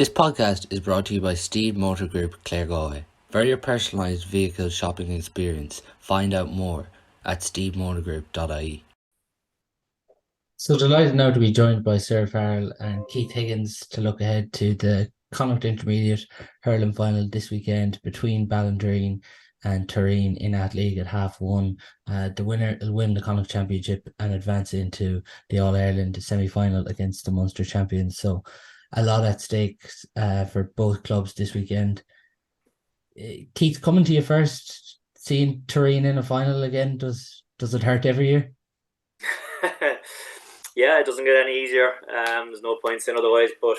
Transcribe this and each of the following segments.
This podcast is brought to you by Steede Motor Group, Claregalway. For your personalised vehicle shopping experience, find out more at steedemotorgroup.ie. So delighted now to be joined by Cyril Farrell and Keith Higgins to look ahead to the Connacht Intermediate hurling final this weekend between Ballinderreen and Tooreen in that league at 1:30. The winner will win the Connacht Championship and advance into the All-Ireland semi-final against the Munster champions. So a lot at stake for both clubs this weekend. Keith, coming to you first, seeing Tooreen in a final again, does it hurt every year? Yeah, it doesn't get any easier. There's no point saying otherwise. But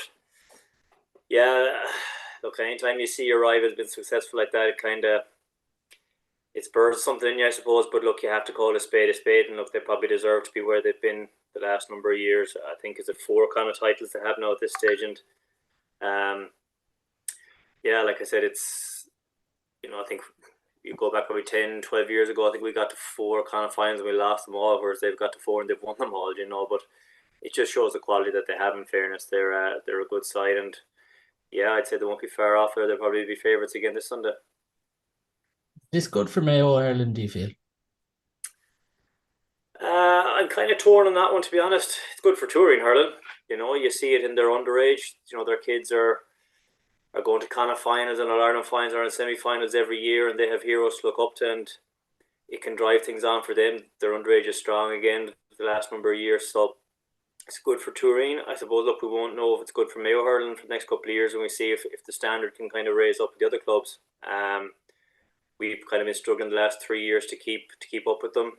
yeah, look, anytime you see your rival has been successful like that, it spurs something in you, I suppose. But look, you have to call a spade, and look, they probably deserve to be where they've been the last number of years. I think is it 4 kind of titles they have now at this stage, and yeah, like I said, it's I think you go back probably 10, 12 years ago, I think we got to 4 kind of finals and we lost them all, whereas they've got to 4 and they've won them all. But it just shows the quality that they have. In fairness, they're a good side, and yeah, I'd say they won't be far off there. They'll probably be favourites again this Sunday. This good for Mayo Ireland, do you feel? I'm kind of torn on that one, to be honest. It's good for Tooreen hurling. You see it in their underage. Their kids are going to Connacht finals and All-Ireland finals or in semi-finals every year, and they have heroes to look up to, and it can drive things on for them. Their underage is strong again the last number of years, so it's good for Tooreen. I suppose, look, we won't know if it's good for Mayo hurling for the next couple of years when we see if the standard can kind of raise up with the other clubs. We've kind of been struggling the last 3 years to keep up with them.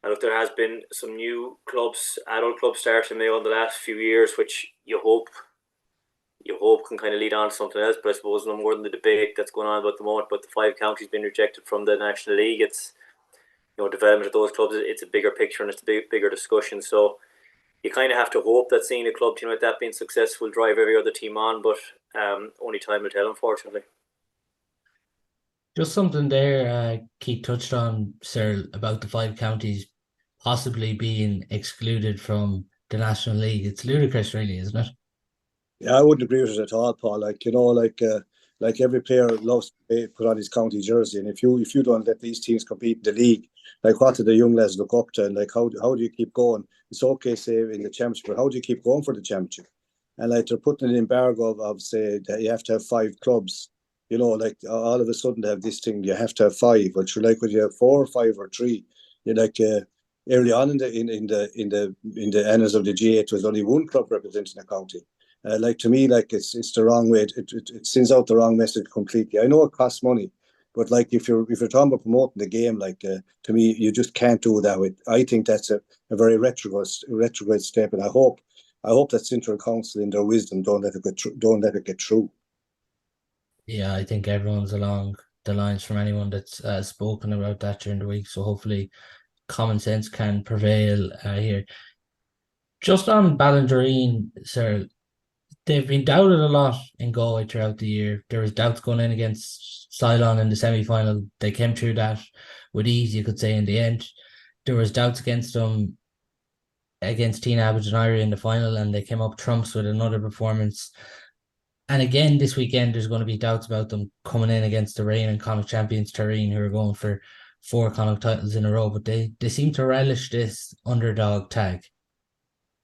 And look, there has been some new clubs, adult clubs starting in Mayo in the last few years, which you hope can kind of lead on to something else. But I suppose no more than the debate that's going on about the moment, but the 5 counties being rejected from the National League, it's development of those clubs, it's a bigger picture and it's a bigger discussion. So you kind of have to hope that seeing a club like that being successful will drive every other team on, but only time will tell, unfortunately. Just something there Keith touched on, Cyril, about the 5 counties possibly being excluded from the National League. It's ludicrous, really, isn't it? Yeah, I wouldn't agree with it at all, Paul. Like every player loves to put on his county jersey, and if you don't let these teams compete in the league, like what do the young lads look up to, and like how do you keep going? It's okay, say in the championship, but how do you keep going for the championship? And like they're putting an embargo of say that you have to have 5 clubs. Like all of a sudden they have this thing, you have to have 5. But you're like when you have 4 or 5 or 3, you're like early on in the annals of the GA, it was only 1 club representing a county. Like to me, like it's the wrong way. It sends out the wrong message completely. I know it costs money, but like if you're talking about promoting the game, like to me, you just can't do that. I think that's a very retrograde step, and I hope that Central Council, in their wisdom, don't let it get through. Yeah, I think everyone's along the lines from anyone that's spoken about that during the week. So hopefully, common sense can prevail here. Just on Ballinderreen, sir. They've been doubted a lot in Galway throughout the year. There was doubts going in against Ceylon in the semi-final. They came through that with ease, you could say, in the end. There was doubts against them against Tina Aberdeen in the final, and they came up trumps with another performance. And again, this weekend, there's going to be doubts about them coming in against the reigning Connacht champions, Tooreen, who are going for 4 Connacht titles in a row. But they seem to relish this underdog tag.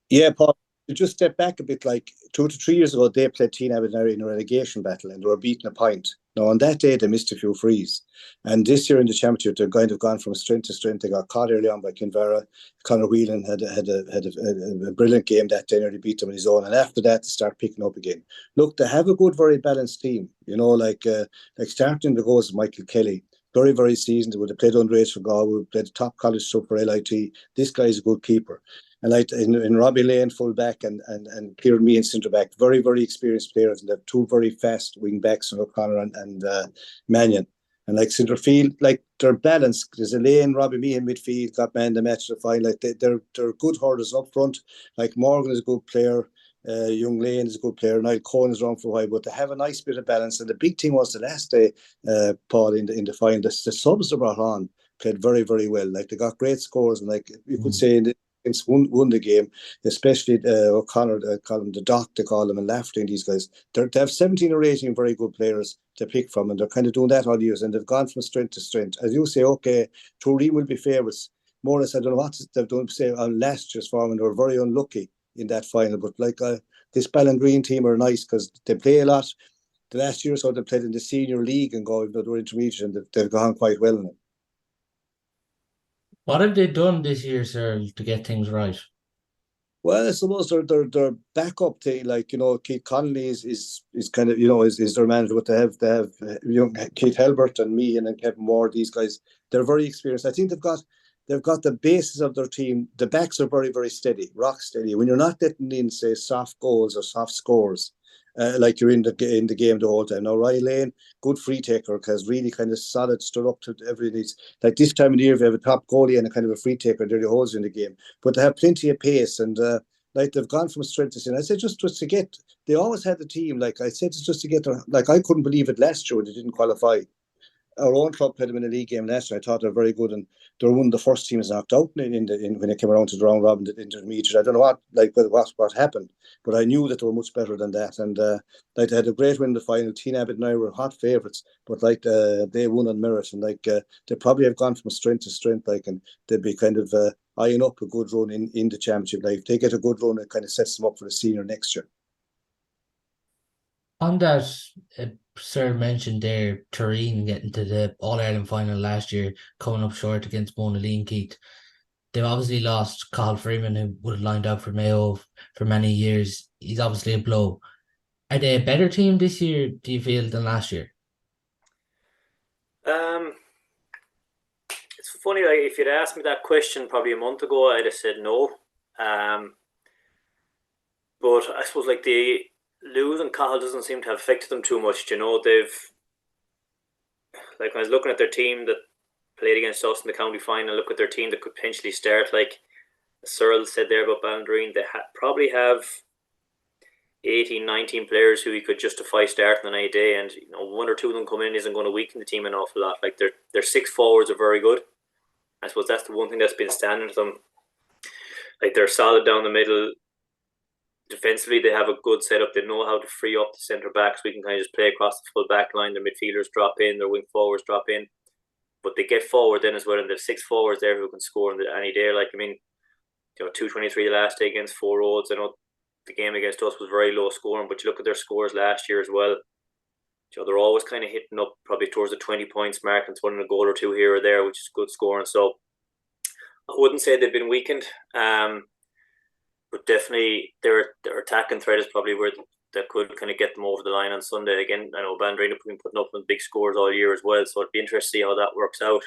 Yeah, Paul. To just step back a bit, like 2 to 3 years ago, they played Teen Aberdeen in a relegation battle and they were beaten a point. Now, on that day, they missed a few frees. And this year in the championship, they're kind of gone from strength to strength. They got caught early on by Kinvara. Conor Whelan had a brilliant game that day, nearly beat them on his own. And after that, they start picking up again. Look, they have a good, very balanced team. Like starting the goals, Michael Kelly. Very, very seasoned. They would have played underage for Galway, played top college stuff for LIT. This guy is a good keeper. And like in Robbie Lane, full back, and Kieran Meehan, centre back, very, very experienced players. And they have 2 very fast wing backs, O'Connor and Mannion. And like centre field, like they're balanced. There's a Lane, Robbie Meehan midfield, got man the match to the final. Like they're good hurdlers up front. Like Morgan is a good player. Young Lane is a good player. Niall Cohen is around for a while, but they have a nice bit of balance. And the big thing was the last day, Paul, in the final, the subs they brought on played very, very well. Like they got great scores, and like you could say won the game, especially O'Connor, call him the Doc, they call him, and Lafferty, these guys. They have 17 or 18 very good players to pick from, and they're kind of doing that all years, and they've gone from strength to strength. As you say, okay, Tooreen will be favourites. More or less, I don't know what they've done say on last year's form, and they were very unlucky in that final. But like this Ballinderreen team are nice because they play a lot. The last year or so they played in the senior league and they were intermediate, and they've gone quite well in it. What have they done this year, sir, to get things right? Well, I suppose their backup thing, like, you know, Keith Connolly is kind of, you know, is their manager. But they have you know, Keith Helbert and me and then Kevin Moore. These guys, they're very experienced. I think they've got the basis of their team. The backs are very, very steady, rock steady. When you're not letting in, say, soft goals or soft scores, like you're in the game the whole time. Now, Ryan Lane, good free taker, because really kind of solid, stood up to everything. Like this time of the year, if you have a top goalie and a kind of a free taker, they're the holes in the game. But they have plenty of pace, and like they've gone from strength to strength. I said just to get, they always had the team. Like I said, it's just to get their, like I couldn't believe it last year when they didn't qualify. Our own club played them in a league game last year. I thought they were very good, and they were one of the first teams knocked out when it came around to the round robin, the intermediate. I don't know what happened, but I knew that they were much better than that. And like they had a great win in the final. Teen Abbott and I were hot favourites, but like they won on merit, and like they probably have gone from strength to strength. Like, and they'd be kind of eyeing up a good run in the championship. Like if they get a good run, it kind of sets them up for the senior next year. On that, Sir mentioned there, Tooreen getting to the All-Ireland final last year, coming up short against Mona Lee and Keith. They've obviously lost Carl Freeman, who would have lined up for Mayo for many years. He's obviously a blow. Are they a better team this year, do you feel, than last year? It's funny, like if you'd asked me that question probably a month ago, I'd have said no. But I suppose like the losing Cahill doesn't seem to have affected them too much. You know, they've, like when I was looking at their team that played against us in the county final, look at their team that could potentially start. Like Cyril said there about Ballinderreen, they probably have 18, 19 players who he could justify starting on any day, and you know, one or two of them coming in isn't going to weaken the team an awful lot. Like their six forwards are very good. I suppose that's the one thing that's been standing to them. Like they're solid down the middle. Defensively, they have a good setup. They know how to free up the centre backs. We can kind of just play across the full back line. Their midfielders drop in, their wing forwards drop in, but they get forward then as well. And there's six forwards there who can score on any day. Like, I mean, you know, 223 the last day against Four Roads. I know the game against us was very low scoring, but you look at their scores last year as well. You know, they're always kind of hitting up probably towards the 20 points mark and winning a goal or two here or there, which is good scoring. So I wouldn't say they've been weakened. But definitely their attacking threat is probably where that could kind of get them over the line on Sunday. Again, I know Ballinderreen have been putting up with big scores all year as well, so it'd be interesting to see how that works out.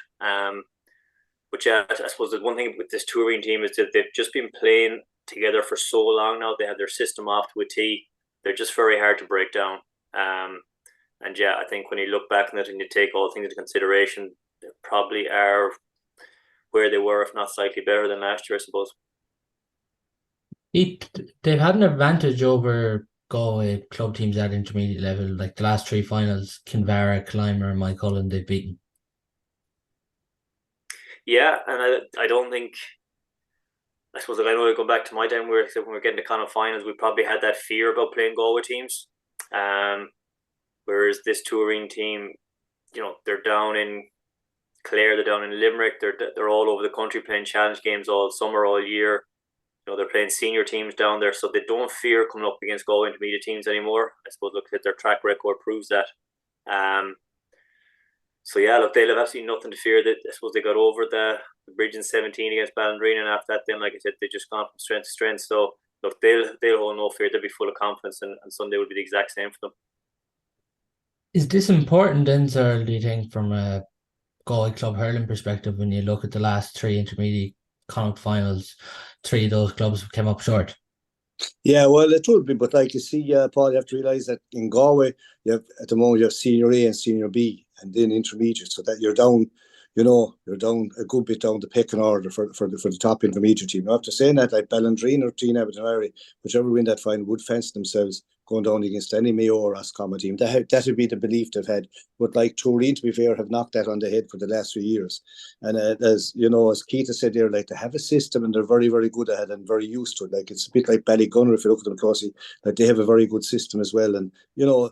But yeah, I suppose the one thing with this Tooreen team is that they've just been playing together for so long now. They have their system off to a T. They're just very hard to break down. And yeah, I think when you look back on it and you take all things into consideration, they probably are where they were, if not slightly better than last year, I suppose. They've had an advantage over Galway club teams at intermediate level. Like the last three finals, Kinvara, Clymer, and Mike Cullen, they've beaten. Yeah, and I don't think, I suppose, like, I know I go back to my time where when we were getting to Connacht finals, we probably had that fear about playing Galway teams. Whereas this Tooreen team, you know, they're down in Clare, they're down in Limerick, they're all over the country playing challenge games all summer, all year. You know, they're playing senior teams down there, so they don't fear coming up against Galway intermediate teams anymore. I suppose look at their track record proves that. So yeah, look, they'll have absolutely nothing to fear. That I suppose they got over the bridge in 17 against Ballinderreen, and after that, then like I said, they just gone from strength to strength. So look, they'll hold no fear. They'll be full of confidence, and Sunday will be the exact same for them. Is this important then, sir, do you think, from a Galway club hurling perspective, when you look at the last three intermediate Connacht finals, three of those clubs came up short? Yeah, well, it would be, but like you see, Paul, you have to realise that in Galway, at the moment you have Senior A and Senior B, and then intermediate, so that you're down, you're down a good bit down the pecking order for the top intermediate team. Now, after saying that, like Ballinderreen or Teen Abbott and Irie, whichever win that final, would fancy themselves going down against any Mayo or Roscommon team. That would be the belief they've had. But like Tooreen, to be fair, have knocked that on the head for the last few years. And as you know, as Keita said there, like they have a system and they're very, very good at it and very used to it. Like it's a bit like Ballygunner if you look at them closely. Like they have a very good system as well. And you know,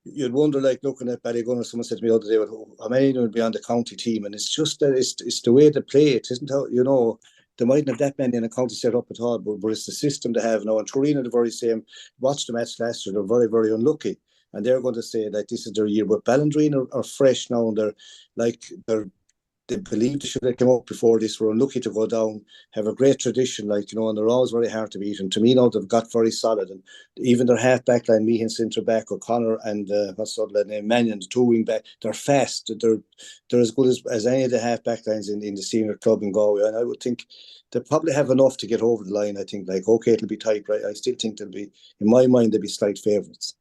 you'd wonder, like looking at Ballygunner, someone said to me the other day, well, how many would be on the county team? And it's just that it's the way they play. It isn't how, you know, they mightn't have that many in a county set up at all, but it's the system they have now. And Tooreen are the very same. Watched the match last year, they're very, very unlucky. And they're going to say that this is their year. But Ballinderreen are fresh now, and they believe they should have come up before this. Were unlucky to go down, have a great tradition, like, you know, and they're always very hard to beat. And to me now, they've got very solid. And even their half back line, Meehan centre back, O'Connor and what's the other name, Mannion, the two wing back, they're fast. They're as good as any of the half back lines in the senior club in Galway. And I would think they probably have enough to get over the line. I think, like, okay, it'll be tight, right? I still think they'll be, in my mind, they'll be slight favourites.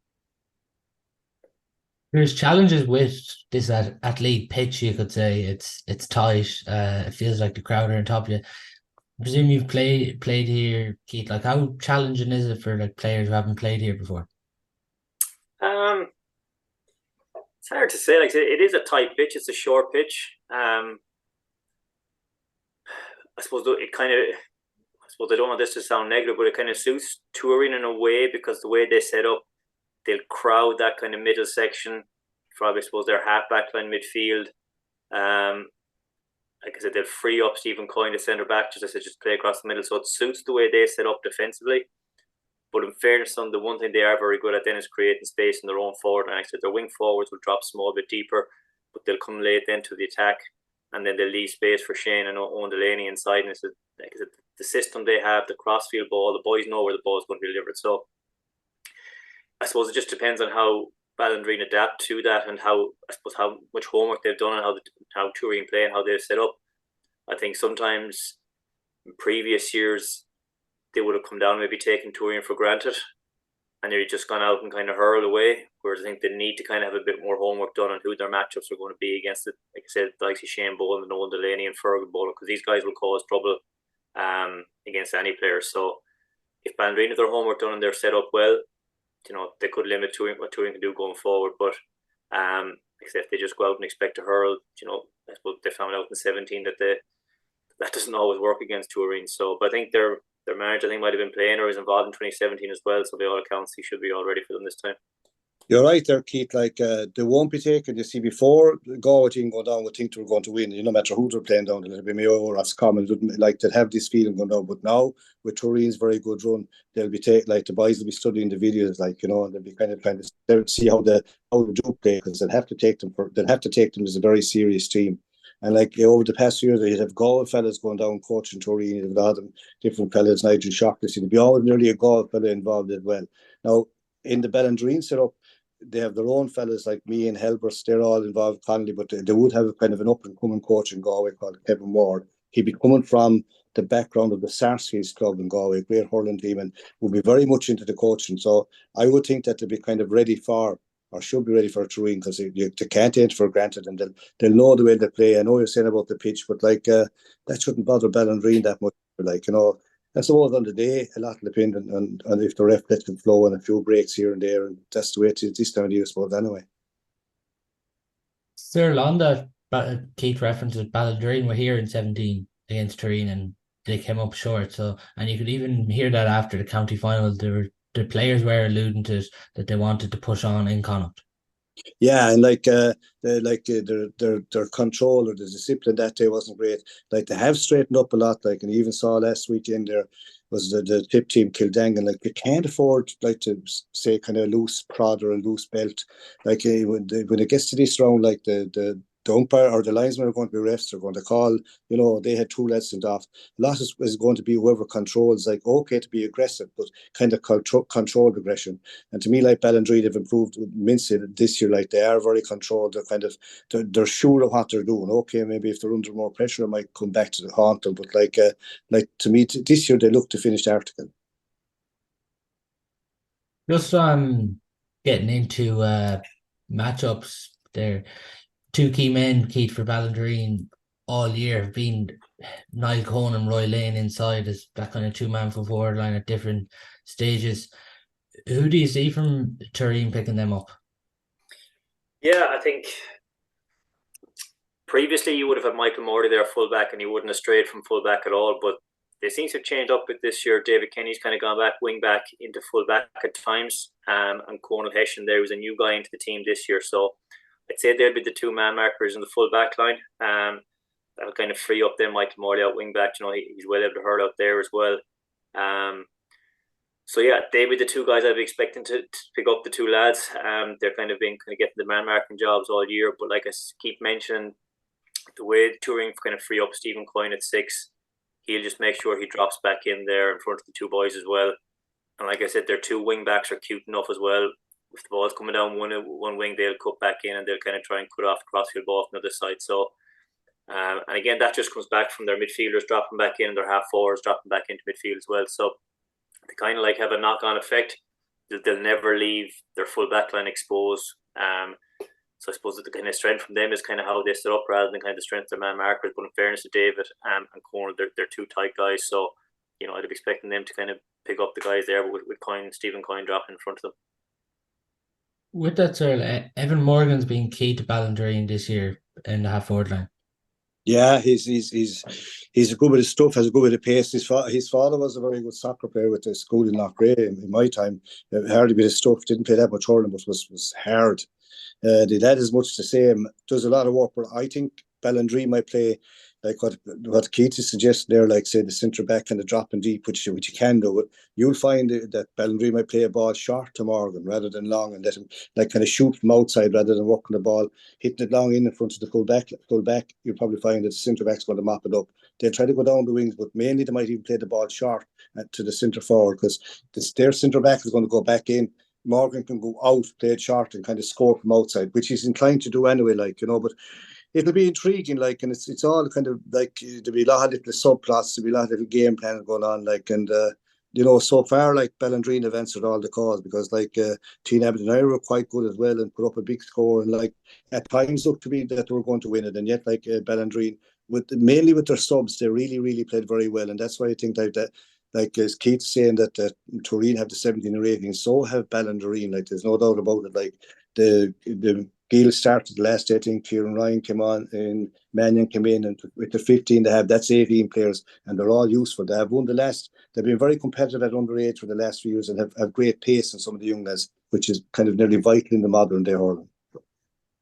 There's challenges with this athlete pitch, you could say. It's tight. It feels like the crowd are on top of you. I presume you've played here, Keith. Like, how challenging is it for like players who haven't played here before? It's hard to say. Like, it is a tight pitch. It's a short pitch. I suppose I don't want this to sound negative, but it kind of suits Tooreen in a way, because the way they set up, they'll crowd that kind of middle section. Probably, I suppose, their half back line midfield. Like I said, they'll free up Stephen Coyne, the centre back, just play across the middle. So it suits the way they set up defensively. But in fairness, the one thing they are very good at then is creating space in their own forward. And like I said, their wing forwards will drop small bit deeper, but they'll come late then to the attack, and then they'll leave space for Shane and Owen Delaney inside. And like I said, the system they have, the crossfield ball, the boys know where the ball is going to be delivered. So I suppose it just depends on how Ballinderreen adapt to that, and how much homework they've done, and how Tooreen play and how they've set up. I think sometimes in previous years they would have come down, maybe taking Tooreen for granted, and they've just gone out and kind of hurled away. Whereas I think they need to kind of have a bit more homework done on who their matchups are going to be against it. Like I said, the likes of Shane Boland and Owen Delaney and Fergal Boland, because these guys will cause trouble against any player. So if Ballinderreen have their homework done and they're set up well, you know, they could limit what Tooreen can do going forward. But if they just go out and expect to hurl, you know, I suppose they found out in 17 that doesn't always work against Tooreen. So, but I think their manager, I think, might have been playing or was involved in 2017 as well. So by all accounts, he should be all ready for them this time. You're right there, Keith. Like, they won't be taken. You see, before the Galway team go down, we think they were going to win. You know, no matter who they're playing down, it'll be Mayo or Roscommon. Like, they'd have this feeling going down. But now, with Tooreen's very good run, they'll be the boys will be studying the videos, like, you know, and they'll be kind of trying to see how they do play, because they'll have to take them as a very serious team. And like, over the past year, they'd have Galway fellas going down coaching Tooreen. They've got them different fellas, Nigel Shaughnessy. There'd be always nearly a Galway fella involved as well. Now, in the Ballinderreen setup, they have their own fellas like me and Helbers. They're all involved, Connolly, but they would have a kind of an up-and-coming coach in Galway called Kevin Ward. He'd be coming from the background of the Sarskies club in Galway, great hurling team, and would be very much into the coaching. So I would think that they'd be kind of ready for, or should be ready for Tooreen, because they can't take it for granted, and they'll know the way they play. I know you're saying about the pitch, but like that shouldn't bother Ballinderreen that much. Like, you know, I suppose on the day, a lot will depend on if the ref lets them flow and a few breaks here and there, and that's the way it is this time of year, I suppose, anyway. Cyril, on that, Keith references Ballinderreen were here in 17 against Tooreen, and they came up short. So, and you could even hear that after the county final, the players were alluding to it, that they wanted to push on in Connacht. Yeah, and like their control or the discipline that day wasn't great. Like, they have straightened up a lot. Like, and you even saw last weekend there was the tip team Kildangan. Like, they can't afford like to say kind of loose prod or a loose belt. Like, when it gets to this round, like the umpire or the linesmen are going to be refs. They're going to call, you know, they had two lads sent off. A lot is going to be whoever controls, like, okay to be aggressive, but kind of controlled aggression. And to me, like, Ballinderreen have improved immensely this year. Like, they are very controlled. They're sure of what they're doing. Okay, maybe if they're under more pressure, it might come back to haunt them. But like to me, this year they look to finish the article. Just getting into matchups there. Two key men, Keith, for Ballinderreen all year have been Niall Cohen and Roy Lane inside as that kind of two-man for forward line at different stages. Who do you see from Tooreen picking them up? Yeah, I think previously you would have had Michael Morley there fullback, and he wouldn't have strayed from fullback at all. But they seem to have changed up with this year. David Kenny's kind of gone back wing back into fullback at times, and Conal Hessian there was a new guy into the team this year. So I'd say they'll be the two man markers in the full back line. That'll kind of free up then Michael Morley out wing back. He's well able to hurl out there as well. Um, so yeah, they'll be the two guys I'd be expecting to pick up the two lads. They're kind of been kind of getting the man marking jobs all year, but like I keep mentioning, the way Tooreen kind of free up Stephen Coyne at 6, he'll just make sure he drops back in there in front of the two boys as well. And like I said, their two wing backs are cute enough as well. If the ball's coming down one wing, they'll cut back in and they'll kind of try and cut off the crossfield ball from the other side. So, and again, that just comes back from their midfielders dropping back in and their half forwards dropping back into midfield as well. So they kind of like have a knock on effect. They'll never leave their full back line exposed. So I suppose that the kind of strength from them is kind of how they stood up rather than kind of the strength of their man markers. But in fairness to David and Conal, they're two tight guys. So, I'd be expecting them to kind of pick up the guys there, but with Stephen Coyne dropping in front of them. With that, sir, Evan Morgan's been key to Ballinderreen this year in the half forward line. Yeah, he's a good bit of stuff, has a good bit of pace. His father was a very good soccer player with the school in Loughrea in my time. Hard a bit of stuff, didn't play that much hurling, but was hard. The dad is much the same. Does a lot of work, but I think Ballinderreen might play like what Keith is suggesting there, like say the centre back kind of dropping deep, which you can do. But you'll find that Ballinderreen might play a ball short to Morgan rather than long, and let him like kind of shoot from outside rather than working the ball, hitting it long in front of the full back. You'll probably find that the centre back's going to mop it up. They'll try to go down the wings, but mainly they might even play the ball short to the centre forward because their centre back is going to go back in. Morgan can go out, play it short, and kind of score from outside, which he's inclined to do anyway, but it'll be intriguing, and it's all kind of like there'll be a lot of little subplots, there'll be a lot of little game plans going on, so far, Ballinderreen have answered all the calls because, Teen Abbott and I were quite good as well and put up a big score and, at times looked to be that they were going to win it. And yet, Ballinderreen, mainly with their subs, they really, really played very well. And that's why I think that as Keith's saying that Tooreen have the 17 rating, so have Ballinderreen. There's no doubt about it. The Gill started the last day. I think Kieran Ryan came on and Mannion came in, and with the 15 they have, that's 18 players, and they're all useful. They have won the last. They've been very competitive at underage for the last few years and have great pace in some of the young lads, which is kind of nearly vital in the modern day hurling.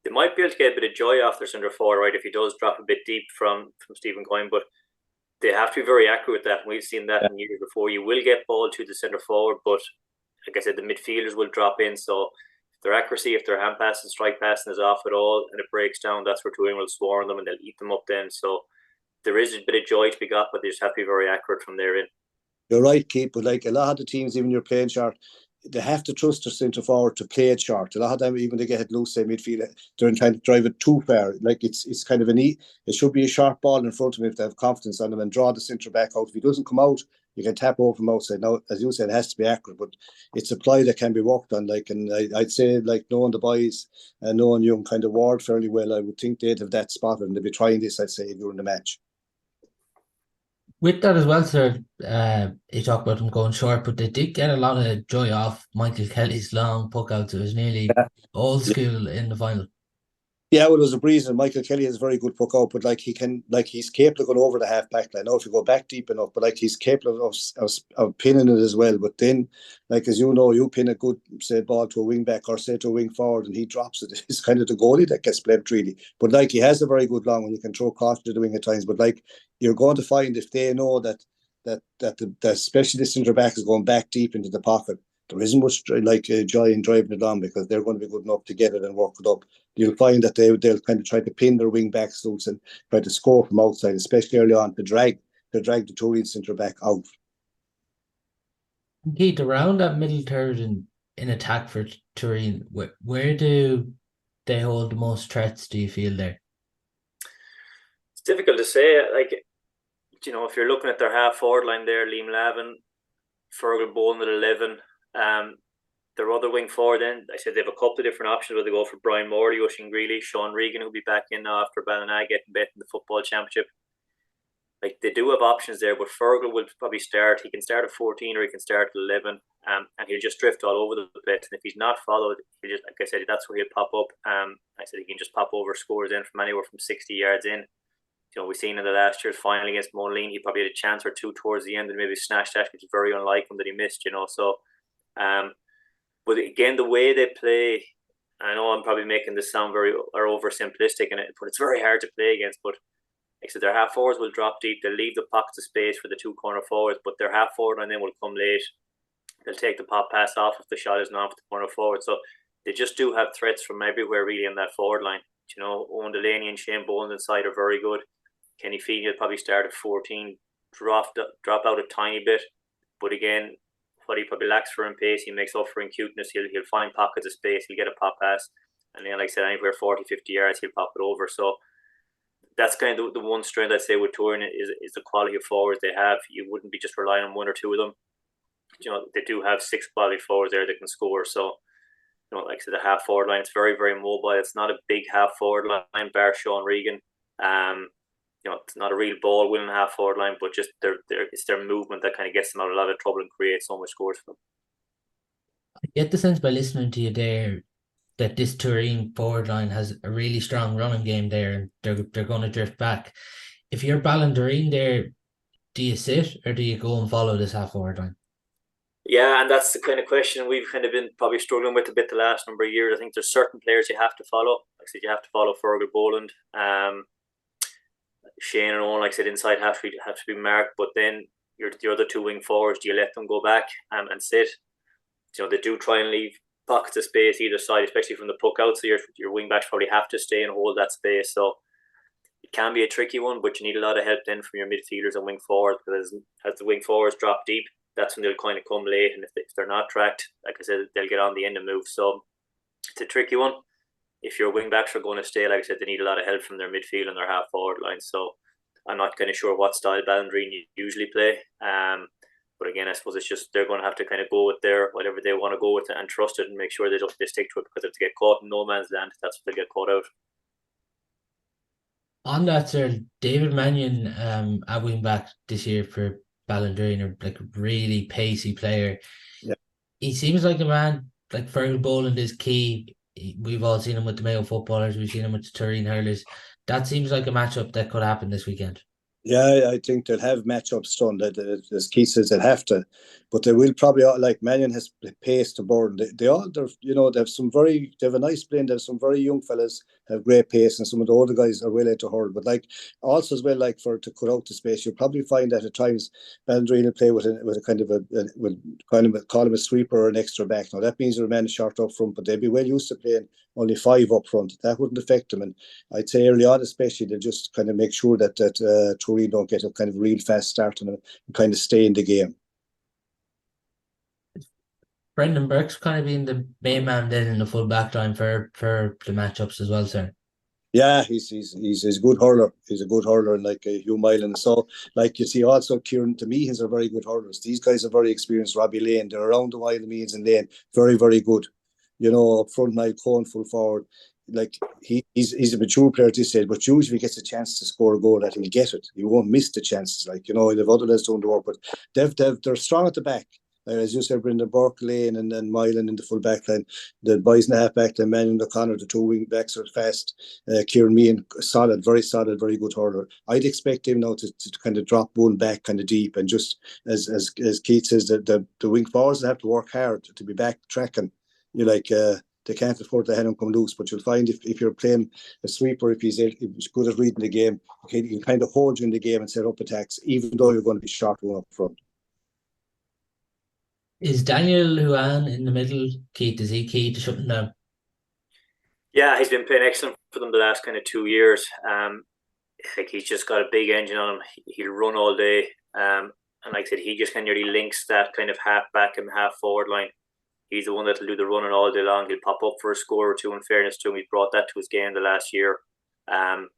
They might be able to get a bit of joy off their centre forward, right, if he does drop a bit deep from Stephen Coyne, but they have to be very accurate with that. And we've seen that in years before. You will get ball to the centre forward, but like I said, the midfielders will drop in. So if their accuracy, if their hand passing, strike passing is off at all and it breaks down, that's where Tooreen will swarm them and they'll eat them up then. So there is a bit of joy to be got, but they just have to be very accurate from there in. You're right, Keith, but a lot of the teams, even you're playing short, they have to trust their centre forward to play it short. A lot of them, even they get it loose, say midfield, they're trying to drive it too far. It's kind of it should be a sharp ball in front of him if they have confidence on him and draw the centre back out. If he doesn't come out, you can tap over from outside. Now, as you said, it has to be accurate, but it's a play that can be worked on. And I'd say, knowing the boys and knowing young kind of Ward fairly well, I would think they'd have that spotted and they'd be trying this, I'd say, during the match. With that as well, sir, you talk about them going short, but they did get a lot of joy off Michael Kelly's long puck out. It was nearly old school in the final. Yeah, well, it was a breeze, and Michael Kelly has a very good puck out, but he's capable of going over the half back line. Now, if you go back deep enough, but he's capable of pinning it as well. But then, as you know, you pin a good, say, ball to a wing back or say to a wing forward, and he drops it. It's kind of the goalie that gets blamed, really. But he has a very good long one. You can throw caution to the wing at times. But you're going to find if they know that especially the centre back is going back deep into the pocket, there isn't much joy in driving it on because they're going to be good enough to get it and work it up. You'll find that they'll kind of try to pin their wing back suits and try to score from outside, especially early on, to drag the Tooreen centre back out. Keith, around that middle third in attack for Tooreen, where do they hold the most threats, do you feel there? It's difficult to say. If you're looking at their half forward line there, Liam Lavin, Fergal Bowen at 11, their other wing forward then, I said they have a couple of different options where they go for Brian Morley, Oisin Greeley, Sean Regan, who'll be back in now after Ballina getting bet in the football championship. like they do have options there, but Fergal will probably start. He can start at 14 or he can start at 11, and he'll just drift all over the place. And if he's not followed, he just, like I said, that's where he'll pop up. I said he can just pop over scores in from anywhere from 60 yards in. We've seen in the last year's final against Moline, he probably had a chance or two towards the end and maybe snatched that, which is very unlike him that he missed. So, but again, the way they play, I know I'm probably making this sound very or oversimplistic, but it's very hard to play against. But like I said, their half forwards will drop deep. They'll leave the pockets of space for the two corner forwards, but their half forward line then will come late. They'll take the pop pass off if the shot isn't off the corner forward. So they just do have threats from everywhere really in that forward line. Owen Delaney and Shane Boland inside are very good. Kenny Feeney will probably start at 14, drop out a tiny bit, but again, what he probably lacks for in pace, he makes up for in cuteness. He'll find pockets of space, he'll get a pop pass, and then, like I said, anywhere 40, 50 yards, he'll pop it over. So that's kind of the one strength I'd say with Tooreen is the quality of forwards they have. You wouldn't be just relying on one or two of them. They do have 6 quality forwards there that can score. So, like I said, the half forward line, it's very, very mobile. It's not a big half forward line, bar Sean Regan. It's not a real ball winning half forward line, but just it's their movement that kind of gets them out of a lot of trouble and creates so much scores for them. I get the sense by listening to you there that this Tooreen forward line has a really strong running game there, and they're going to drift back. If you're Ballinderreen there, do you sit or do you go and follow this half forward line? Yeah, and that's the kind of question we've kind of been probably struggling with a bit the last number of years. I think there's certain players you have to follow. Like I said, you have to follow Fergal Boland. Shane and Owen, like I said, inside have to be marked, but then the other two wing forwards, do you let them go back and sit? They do try and leave pockets of space either side, especially from the puck out, so your wing backs probably have to stay and hold that space. So it can be a tricky one, but you need a lot of help then from your midfielders and wing forwards, because as the wing forwards drop deep, that's when they'll kind of come late, and if they're not tracked, like I said, they'll get on the end of move. So it's a tricky one. If your wing backs are going to stay, like I said, they need a lot of help from their midfield and their half forward line. So I'm not kind of sure what style Ballinderreen usually play. But again, I suppose it's just they're going to have to kind of go with whatever they want to go with it and trust it and make sure they stick to it, because if they get caught in no man's land, that's what they'll get caught out. On that, sir, David Mannion at wing back this year for Ballinderreen, like a really pacey player. Yeah. He seems like a man, like Fergal Boland is key. We've all seen him with the Mayo footballers. We've seen him with the Tooreen hurlers. That seems like a matchup that could happen this weekend. Yeah, I think they'll have matchups done. As Keith says, they'll have to, but they will probably, like Mannion has pace to board. They have a nice blend. They have some very young fellas have great pace, and some of the older guys are willing to hurl. But like also as well, like to cut out the space, you'll probably find that at times Ballinderreen will play with a kind of call him a sweeper or an extra back. Now that means they're a man short up front, but they'll be well used to playing only 5 up front. That wouldn't affect them, and I'd say early on, especially, they'll just kind of make sure that Tooreen don't get a kind of real fast start and kind of stay in the game. Brendan Burke's kind of been the main man then in the full back line for the matchups as well, sir. Yeah, he's a good hurler. He's a good hurler, and like Hugh Mylan. So, like you see, also Kieran Meehans are very good hurlers. These guys are very experienced. Robbie Lane, they're around the while. Meehans and Lane, very, very good. Up front, Niall Cohen, full forward. Like he's a mature player at this stage, but usually he gets a chance to score a goal, that he'll get it. He won't miss the chances. Like they've other lads doing the work, but they're strong at the back. As you said, Brendan Burke, Lane, and Mylan in the full back line. The boys in the half back line, Mannion O'Connor, the 2 wing backs are fast. Kieran Meehan, solid, very good hurler. I'd expect him now to kind of drop one back kind of deep, and just as Keith says, the wing forwards have to work hard to be back tracking. They can't afford to have him come loose, but you'll find if you're playing a sweeper, if he's good at reading the game, okay, he can kind of hold you in the game and set up attacks, even though you're going to be short one up front. Is Daniel Huan in the middle, Keith? Is he key to shutting down? Yeah, he's been playing excellent for them the last kind of 2 years. Like he's just got a big engine on him. He'll run all day. And like I said, he just kind of really links that kind of half back and half forward line. He's the one that'll do the running all day long. He'll pop up for a score or two. In fairness to him, he's brought that to his game the last year. And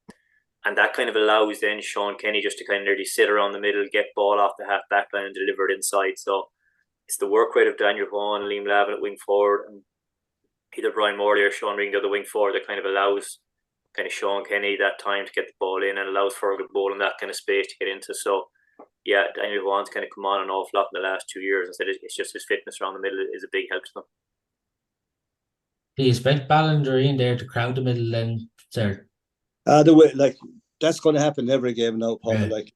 that kind of allows then Sean Kenny just to kind of nearly sit around the middle, get ball off the half back line and deliver it inside. So it's the work rate of Daniel Vaughan and Liam Lavin at wing forward, and either Brian Morley or Sean Ring, the other wing forward, that kind of allows kind of Sean Kenny that time to get the ball in, and allows for a good ball in that kind of space to get into. So yeah, Daniel Vaughan's kind of come on an awful lot in the last 2 years, and said it's just his fitness around the middle is a big help to them. Do you expect Ballinderreen there to crowd the middle then, sir? The way, like, that's going to happen every game now, Paul. Yeah. Like,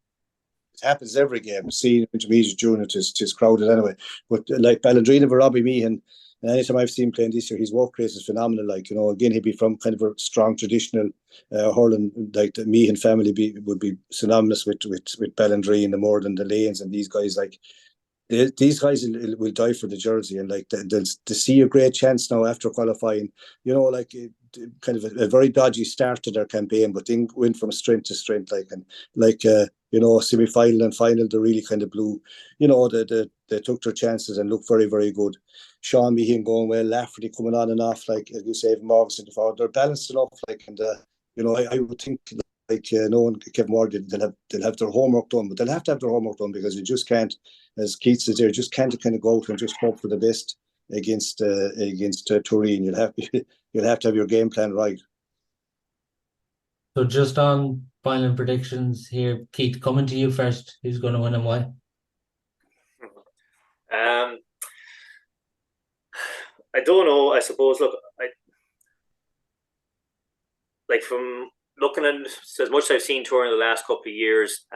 it happens every game. Senior, intermediate, junior, it's crowded anyway. But like Ballinderreen and Robbie Meehan, and anytime I've seen playing this year, his work rate is phenomenal. Like, again, he'd be from kind of a strong traditional hurling. Like the Meehan family would be synonymous with Ballinderreen, the more than the Lanes and these guys. Like, these guys will die for the jersey, and like they'll see a great chance now after qualifying. Like kind of a very dodgy start to their campaign, but then went from strength to strength. Semi-final and final, they really kind of blew. They took their chances and looked very, very good. Sean Meehan going well, Lafferty coming on and off, like as you say, Morgan the forward. They're balanced enough, I would think. No one, Kevin Ward, they'll have their homework done, but they'll have to have their homework done, because you just can't, as Keith says there, just can't kind of go out and just hope for the best against Tooreen. You'll have to have your game plan right. So just on final predictions here, Keith, coming to you first. Who's going to win and why? I don't know. I suppose. Look, from looking at as much as I've seen Tooreen in the last couple of years,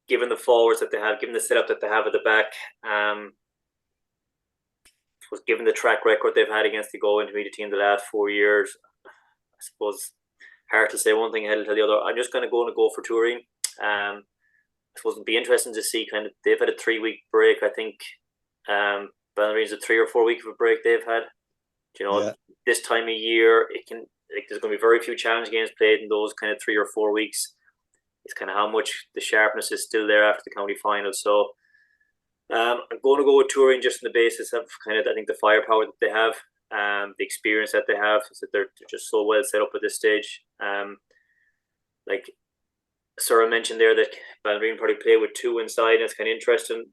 given the forwards that they have, given the setup that they have at the back, given the track record they've had against the Go Intermediate team the last 4 years, I suppose hard to say one thing ahead of the other. I'm just going to go for Tooreen. I suppose it'd be interesting to see. Kind of, they've had a 3-week break. I think Ballinderreen's a 3 or 4 week of a break they've had. This time of year, there's going to be very few challenge games played in those kind of 3 or 4 weeks. It's kind of how much the sharpness is still there after the county final. So I'm going to go with Tooreen just on the basis of kind of, I think, the firepower that they have, the experience that they have, so that they're just so well set up at this stage. Like Sarah mentioned there, that Ballinderreen probably play with 2 inside, and it's kind of interesting.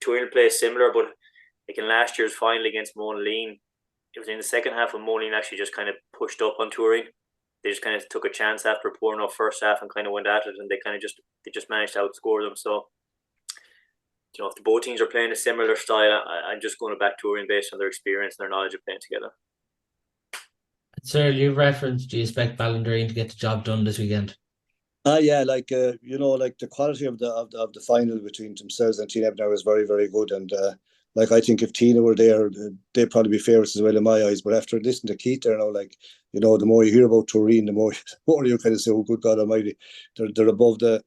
Tooreen play similar, but like in last year's final against Monaleen, it was in the second half when Monaleen actually just kind of pushed up on Tooreen. They just kind of took a chance after a poor enough first half and kind of went at it, and they just managed to outscore them. So, if the both teams are playing a similar style, I'm just going to back Tooreen based on their experience and their knowledge of playing together. Cyril, you've referenced, do you expect Ballinderreen to get the job done this weekend? Yeah, like the quality of the final between themselves and Tina Ebner was very, very good, and I think if Tina were there, they'd probably be favourites as well in my eyes. But after listening to Keith there now, the more you hear about Tooreen, the more you kind of say, oh, good God Almighty, they're above the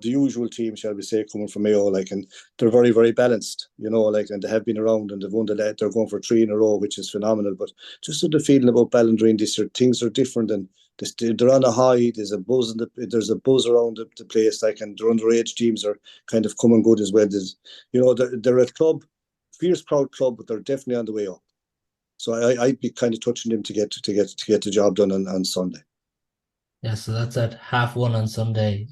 usual team, shall we say, coming from Mayo, and they're very, very balanced, and they have been around, and they've won they're going for 3 in a row, which is phenomenal. But just the feeling about Ballinderreen this year, things are different, and they're on a high. There's a buzz around the place, and their underage teams are kind of coming good as well. They're a club, fierce, proud club, but they're definitely on the way up. So I'd be kind of touching them to get the job done on Sunday. Yeah, so that's at 1:30 on Sunday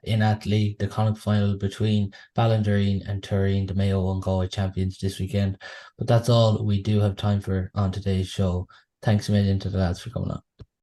in Atlee, the Connacht final between Ballinderreen and Tooreen, the Mayo and Galway champions this weekend. But that's all we do have time for on today's show. Thanks a million to the lads for coming on.